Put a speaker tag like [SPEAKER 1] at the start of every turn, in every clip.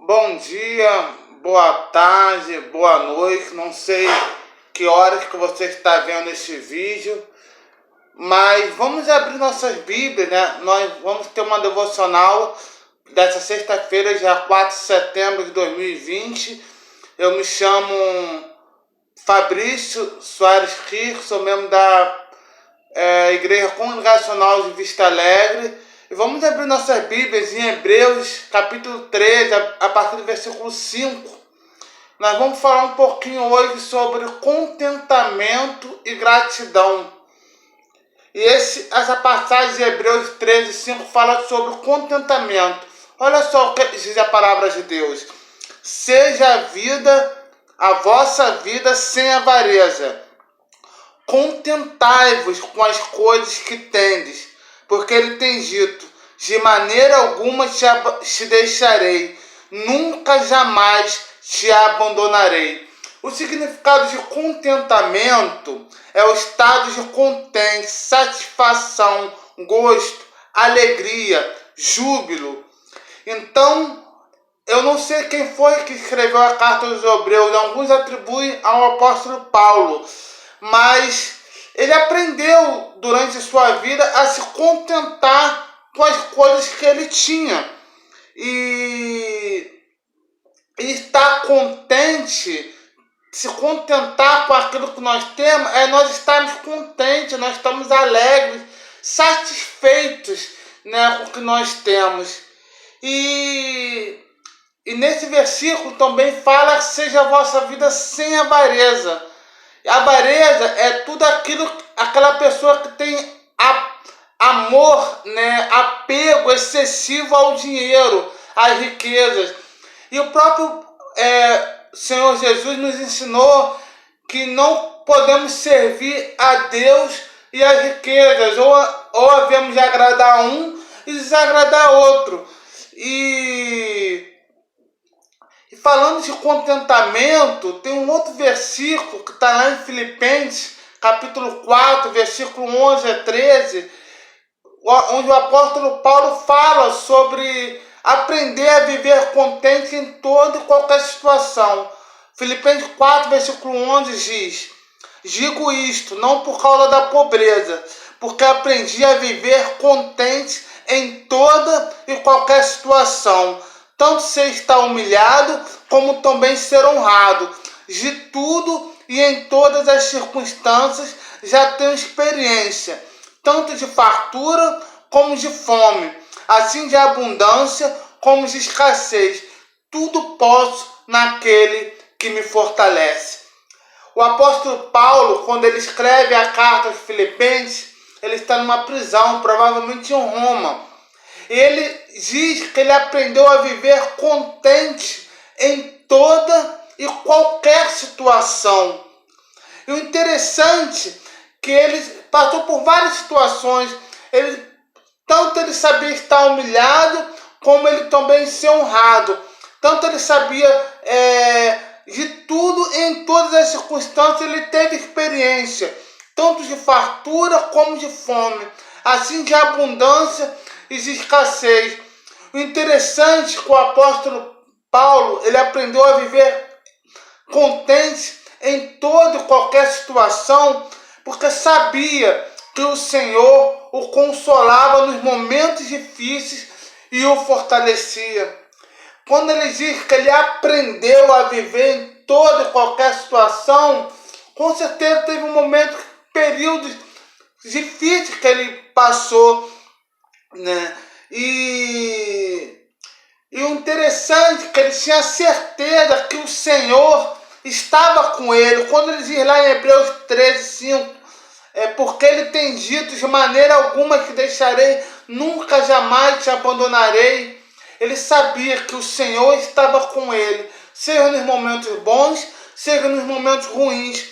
[SPEAKER 1] Bom dia, boa tarde, boa noite. Não sei que horas que você está vendo este vídeo, mas vamos abrir nossas Bíblias, né? Nós vamos ter uma devocional dessa sexta-feira, dia 4 de setembro de 2020. Eu me chamo Fabrício Soares Rico, sou membro da Igreja Congregacional de Vista Alegre. E vamos abrir nossas Bíblias em Hebreus, capítulo 13, a partir do versículo 5. Nós vamos falar um pouquinho hoje sobre contentamento e gratidão. E essa passagem de Hebreus 13, 5 fala sobre contentamento. Olha só o que diz a palavra de Deus. Seja a vossa vida sem avareza. Contentai-vos com as coisas que tendes, porque ele tem dito: de maneira alguma te deixarei, nunca jamais te abandonarei. O significado de contentamento é o estado de contente, satisfação, gosto, alegria, júbilo. Então, eu não sei quem foi que escreveu a carta aos Hebreus, alguns atribuem ao apóstolo Paulo, mas ele aprendeu durante sua vida a se contentar com as coisas que ele tinha. E estar contente, se contentar com aquilo que nós temos, é nós estarmos contentes, nós estamos alegres, satisfeitos, né, com o que nós temos. E nesse versículo também fala que seja a vossa vida sem avareza. A avareza é tudo aquela pessoa que tem amor, né, apego excessivo ao dinheiro, às riquezas. E o próprio Senhor Jesus nos ensinou que não podemos servir a Deus e as riquezas, ou havemos de agradar um e desagradar outro. E falando de contentamento, tem um outro versículo que está lá em Filipenses, capítulo 4, versículo 11 a 13, onde o apóstolo Paulo fala sobre aprender a viver contente em toda e qualquer situação. Filipenses 4, versículo 11 diz: digo isto não por causa da pobreza, porque aprendi a viver contente em toda e qualquer situação, tanto ser estar humilhado, como também ser honrado. De tudo e em todas as circunstâncias já tenho experiência, tanto de fartura como de fome, assim de abundância como de escassez. Tudo posso naquele que me fortalece. O apóstolo Paulo, quando ele escreve a carta aos Filipenses, ele está numa prisão, provavelmente em Roma. Ele diz que ele aprendeu a viver contente em toda e qualquer situação. E o interessante é que ele passou por várias situações. Tanto ele sabia estar humilhado, como ele também ser honrado. Tanto ele sabia de tudo e em todas as circunstâncias ele teve experiência, tanto de fartura como de fome, assim de abundância e de escassez. O interessante é que o apóstolo Paulo, ele aprendeu a viver contente em toda e qualquer situação, porque sabia que o Senhor o consolava nos momentos difíceis e o fortalecia. Quando ele diz que ele aprendeu a viver em toda e qualquer situação, com certeza teve períodos difíceis que ele passou, né? E o interessante é que ele tinha certeza que o Senhor estava com ele. Quando ele diz lá em Hebreus 13, 5, porque ele tem dito: de maneira alguma te deixarei, nunca jamais te abandonarei. Ele sabia que o Senhor estava com ele, seja nos momentos bons, seja nos momentos ruins.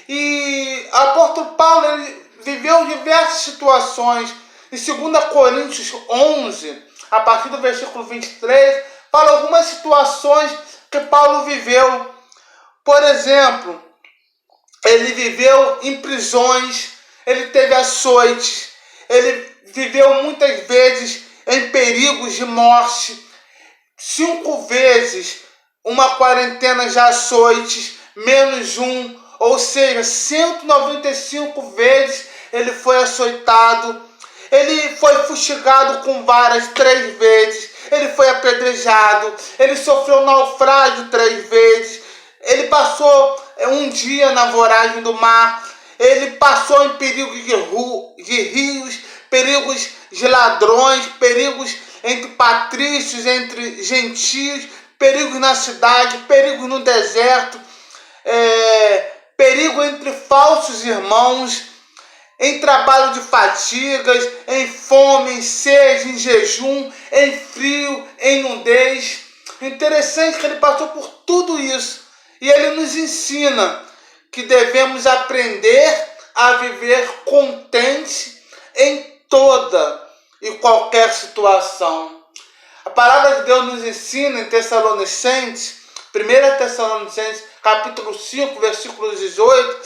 [SPEAKER 1] E o apóstolo Paulo, ele viveu diversas situações. Em 2 Coríntios 11, a partir do versículo 23, fala algumas situações que Paulo viveu. Por exemplo, ele viveu em prisões, ele teve açoites, ele viveu muitas vezes em perigos de morte. 5 vezes uma quarentena de açoites, menos um, ou seja, 195 vezes ele foi açoitado. Ele foi fustigado com varas 3 vezes, ele foi apedrejado, ele sofreu naufrágio 3 vezes, ele passou um dia na voragem do mar, ele passou em perigo de rios, perigos de ladrões, perigos entre patrícios, entre gentios, perigos na cidade, perigos no deserto, perigo entre falsos irmãos, em trabalho de fadigas, em fome, em sede, em jejum, em frio, em nudez. Interessante que ele passou por tudo isso. E ele nos ensina que devemos aprender a viver contente em toda e qualquer situação. A palavra de Deus nos ensina em Tessalonicenses, 1 Tessalonicenses, capítulo 5, versículo 18,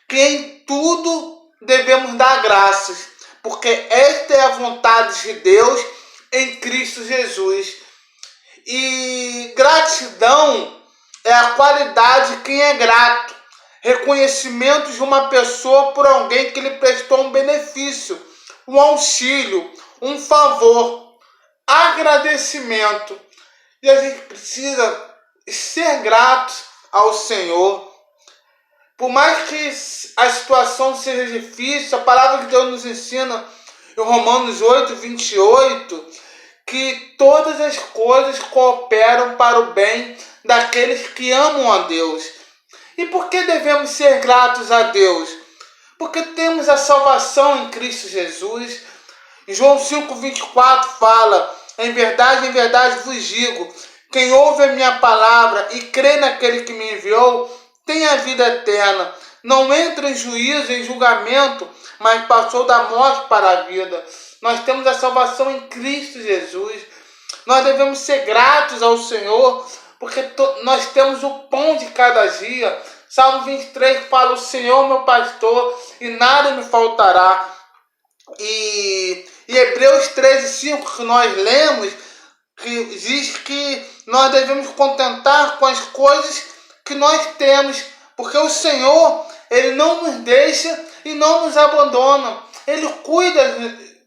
[SPEAKER 1] que em tudo devemos dar graças, porque esta é a vontade de Deus em Cristo Jesus. E gratidão é a qualidade de quem é grato, reconhecimento de uma pessoa por alguém que lhe prestou um benefício, um auxílio, um favor, agradecimento. E a gente precisa ser grato ao Senhor. Por mais que a situação seja difícil, a palavra de Deus nos ensina em Romanos 8, 28, que todas as coisas cooperam para o bem daqueles que amam a Deus. E por que devemos ser gratos a Deus? Porque temos a salvação em Cristo Jesus. Em João 5, 24 fala: em verdade vos digo, quem ouve a minha palavra e crê naquele que me enviou, tem a vida eterna, não entra em juízo, em julgamento, mas passou da morte para a vida. Nós temos a salvação em Cristo Jesus. Nós devemos ser gratos ao Senhor, porque nós temos o pão de cada dia. Salmo 23 fala: o Senhor é meu pastor e nada me faltará. E Hebreus 13, 5, que nós lemos, que diz que nós devemos contentar com as coisas que nós temos, porque o Senhor, Ele não nos deixa e não nos abandona. Ele cuida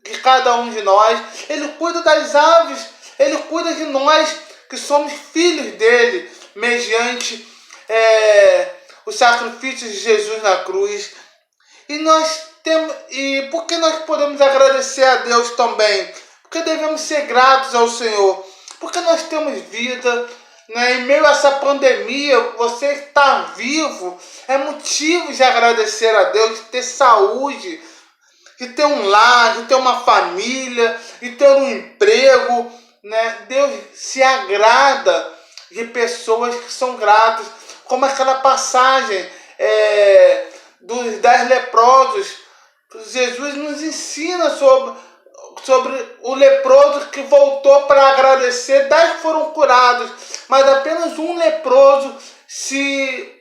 [SPEAKER 1] de cada um de nós, Ele cuida das aves, Ele cuida de nós que somos filhos dEle, mediante o sacrifício de Jesus na cruz. E por que nós podemos agradecer a Deus também? Porque devemos ser gratos ao Senhor, porque nós temos vida. Em meio a essa pandemia, você estar vivo é motivo de agradecer a Deus, de ter saúde, de ter um lar, de ter uma família, de ter um emprego. Deus se agrada de pessoas que são gratas, como aquela passagem dos 10 leprosos. Jesus nos ensina sobre o leproso que voltou para agradecer. 10 foram curados, mas apenas um leproso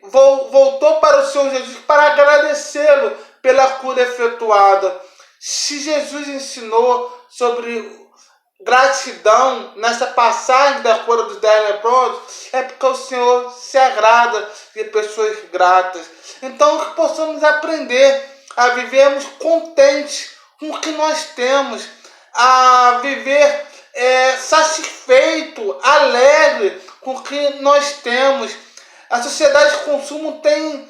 [SPEAKER 1] voltou para o Senhor Jesus para agradecê-lo pela cura efetuada. Se Jesus ensinou sobre gratidão nessa passagem da cura dos 10 leprosos, é porque o Senhor se agrada de pessoas gratas. Então, que possamos aprender a vivermos contentes com o que nós temos, a viver satisfeito, alegre com o que nós temos. A sociedade de consumo tem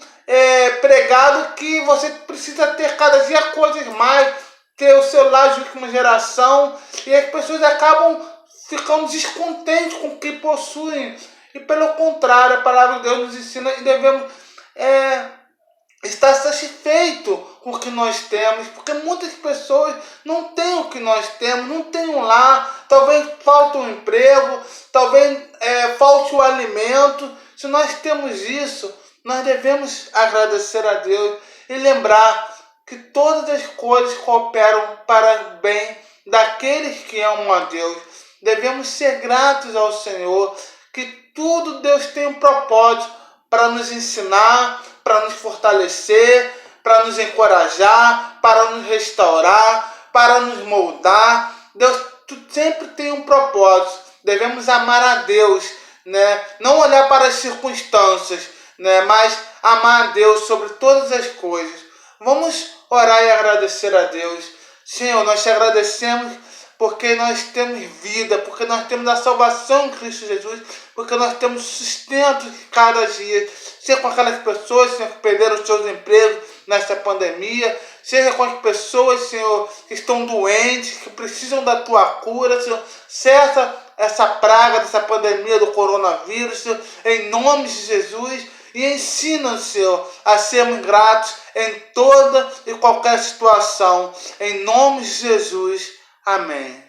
[SPEAKER 1] pregado que você precisa ter cada dia coisas mais, ter o celular de última geração, e as pessoas acabam ficando descontentes com o que possuem. E pelo contrário, a palavra de Deus nos ensina que devemos estar satisfeito com o que nós temos, porque muitas pessoas não têm o que nós temos, não têm um lar, talvez falte um emprego, talvez falte o alimento. Se nós temos isso, nós devemos agradecer a Deus e lembrar que todas as coisas cooperam para o bem daqueles que amam a Deus. Devemos ser gratos ao Senhor, que tudo Deus tem um propósito para nos ensinar, para nos fortalecer, para nos encorajar, para nos restaurar, para nos moldar. Deus sempre tem um propósito. devemos amar a Deus, né? Não olhar para as circunstâncias, né? Mas amar a Deus sobre todas as coisas. Vamos orar e agradecer a Deus. Senhor, nós te agradecemos porque nós temos vida, porque nós temos a salvação em Cristo Jesus, porque nós temos sustento de cada dia. Seja com aquelas pessoas, Senhor, que perderam os seus empregos nessa pandemia, seja com as pessoas, Senhor, que estão doentes, que precisam da tua cura, Senhor. Cessa essa praga dessa pandemia do coronavírus, Senhor, em nome de Jesus. E ensina, Senhor, a sermos gratos em toda e qualquer situação. Em nome de Jesus. Amém.